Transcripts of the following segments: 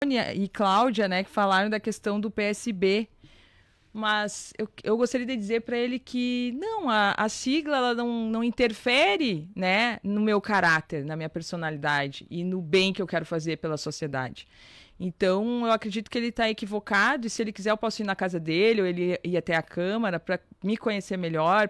E Cláudia, né, que falaram da questão do PSB. Mas eu gostaria de dizer para ele que não, a sigla ela não interfere, né, no meu caráter, na minha personalidade e no bem que eu quero fazer pela sociedade. Então, eu acredito que ele está equivocado e se ele quiser eu posso ir na casa dele ou ele ir até a Câmara para me conhecer melhor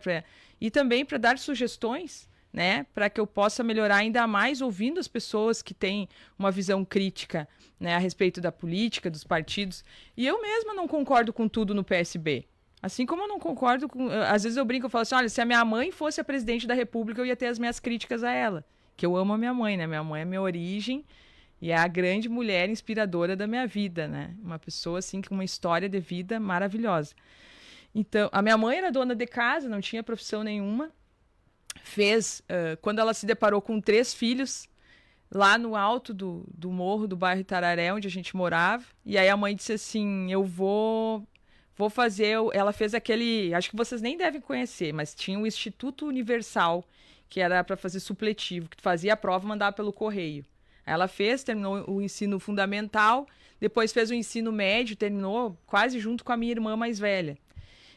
e também para dar sugestões, né, para que eu possa melhorar ainda mais ouvindo as pessoas que têm uma visão crítica, né, a respeito da política, dos partidos. E eu mesma não concordo com tudo no PSB. Assim como eu não concordo com... Às vezes eu brinco, eu falo assim, olha, se a minha mãe fosse a presidente da República, eu ia ter as minhas críticas a ela. Que eu amo a minha mãe, né? Minha mãe é minha origem e é a grande mulher inspiradora da minha vida, né? Uma pessoa, assim, com uma história de vida maravilhosa. Então, a minha mãe era dona de casa, não tinha profissão nenhuma. Quando ela se deparou com 3 filhos, lá no alto do morro do bairro Itararé, onde a gente morava. E aí a mãe disse assim, eu vou fazer... Ela fez aquele... Acho que vocês nem devem conhecer, mas tinha o Instituto Universal, que era para fazer supletivo, que tu fazia a prova e mandava pelo correio. Aí ela terminou o ensino fundamental, depois fez o ensino médio, terminou quase junto com a minha irmã mais velha.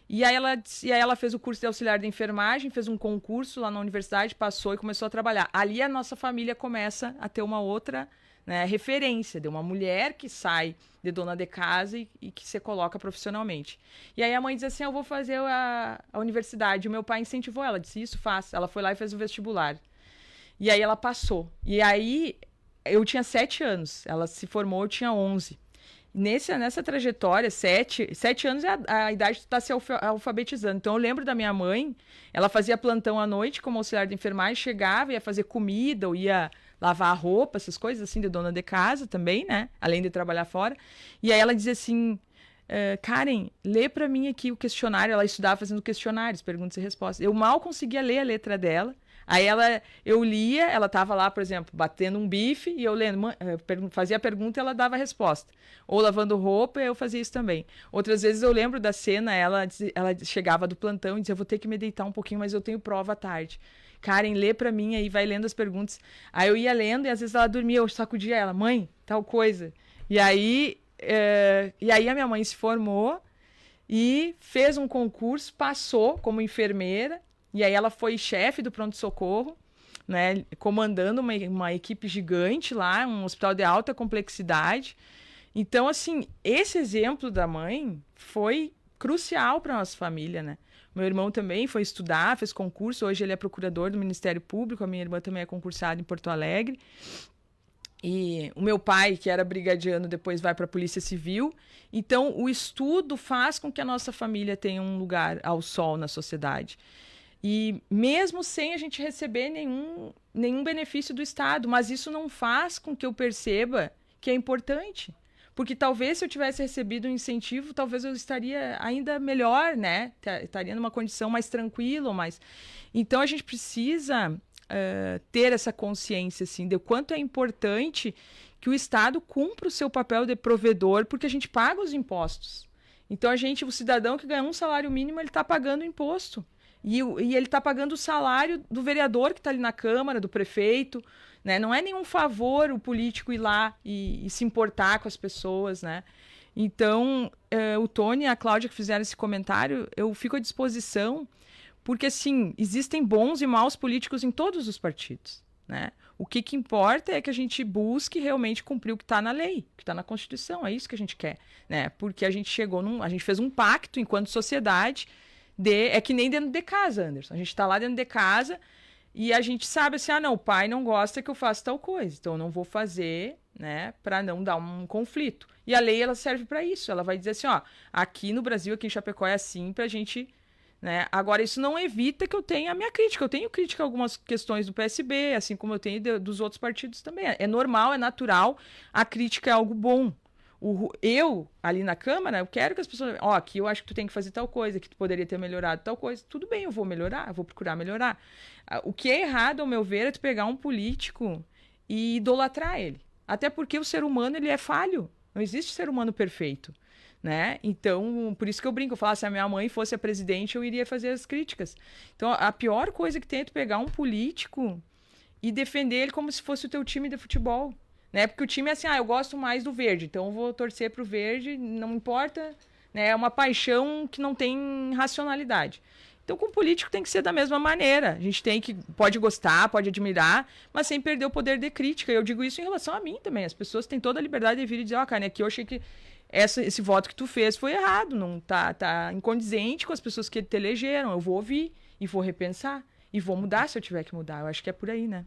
E aí ela fez o curso de auxiliar de enfermagem, fez um concurso lá na universidade, passou e começou a trabalhar. Ali a nossa família começa a ter uma outra, né, referência de uma mulher que sai de dona de casa e que se coloca profissionalmente. E aí a mãe diz assim, eu vou fazer a universidade. O meu pai incentivou ela, disse, isso, faça. Ela foi lá e fez o vestibular. E aí ela passou. E aí eu tinha 7 anos, ela se formou, eu tinha 11. Nessa trajetória, 7 anos é a idade que tu tá se alfabetizando. Então, eu lembro da minha mãe, ela fazia plantão à noite como auxiliar de enfermagem, chegava, ia fazer comida, ou ia lavar a roupa, essas coisas assim, de dona de casa também, né? Além de trabalhar fora. E aí ela dizia assim, Karen, lê pra mim aqui o questionário. Ela estudava fazendo questionários, perguntas e respostas. Eu mal conseguia ler a letra dela. Aí eu lia, ela estava lá, por exemplo, batendo um bife e eu lendo, fazia a pergunta e ela dava a resposta. Ou lavando roupa, eu fazia isso também. Outras vezes eu lembro da cena, ela chegava do plantão e dizia, eu vou ter que me deitar um pouquinho, mas eu tenho prova à tarde. Karen, lê pra mim aí, vai lendo as perguntas. Aí eu ia lendo e às vezes ela dormia, eu sacudia ela, mãe, tal coisa. E aí a minha mãe se formou e fez um concurso, passou como enfermeira. E aí ela foi chefe do pronto-socorro, né, comandando uma equipe gigante lá, um hospital de alta complexidade. Então, assim, esse exemplo da mãe foi crucial para a nossa família, né? Meu irmão também foi estudar, fez concurso, hoje ele é procurador do Ministério Público, a minha irmã também é concursada em Porto Alegre. E o meu pai, que era brigadiano, depois vai para a Polícia Civil. Então, o estudo faz com que a nossa família tenha um lugar ao sol na sociedade. E mesmo sem a gente receber nenhum benefício do Estado, mas isso não faz com que eu perceba que é importante. Porque talvez se eu tivesse recebido um incentivo, talvez eu estaria ainda melhor, né? Estaria numa condição mais tranquila, mais... Então a gente precisa ter essa consciência, assim, de quanto é importante que o Estado cumpra o seu papel de provedor, porque a gente paga os impostos. Então o cidadão que ganha um salário mínimo, ele está pagando imposto. E ele está pagando o salário do vereador que está ali na Câmara, do prefeito, né? Não é nenhum favor o político ir lá e se importar com as pessoas, né? Então, o Tony e a Cláudia que fizeram esse comentário, eu fico à disposição, porque, assim, existem bons e maus políticos em todos os partidos, né? O que importa é que a gente busque realmente cumprir o que está na lei, o que está na Constituição, é isso que a gente quer, né? Porque a gente a gente fez um pacto enquanto sociedade. É que nem dentro de casa, Anderson. A gente está lá dentro de casa e a gente sabe assim, não, o pai não gosta que eu faça tal coisa, então eu não vou fazer, né, para não dar um conflito. E a lei, ela serve para isso. Ela vai dizer assim, aqui no Brasil, aqui em Chapecó é assim, pra gente, né? Agora, isso não evita que eu tenha a minha crítica. Eu tenho crítica a algumas questões do PSB, assim como eu tenho dos outros partidos também. É normal, é natural. A crítica é algo bom. Eu, ali na Câmara, eu quero que as pessoas... aqui eu acho que tu tem que fazer tal coisa, que tu poderia ter melhorado tal coisa. Tudo bem, eu vou melhorar, eu vou procurar melhorar. O que é errado, ao meu ver, é tu pegar um político e idolatrar ele. Até porque o ser humano, ele é falho. Não existe ser humano perfeito, né? Então, por isso que eu brinco. Eu falo, se a minha mãe fosse a presidente, eu iria fazer as críticas. Então, a pior coisa que tem é tu pegar um político e defender ele como se fosse o teu time de futebol. né? Porque o time é assim, eu gosto mais do verde, então eu vou torcer pro verde, não importa, né? É uma paixão que não tem racionalidade. Então, com o político tem que ser da mesma maneira. A gente pode gostar, pode admirar, mas sem perder o poder de crítica. Eu digo isso em relação a mim também. As pessoas têm toda a liberdade de vir e dizer, Karen, aqui eu achei que esse voto que tu fez foi errado, não tá incondizente com as pessoas que te elegeram. Eu vou ouvir e vou repensar e vou mudar se eu tiver que mudar. Eu acho que é por aí, né?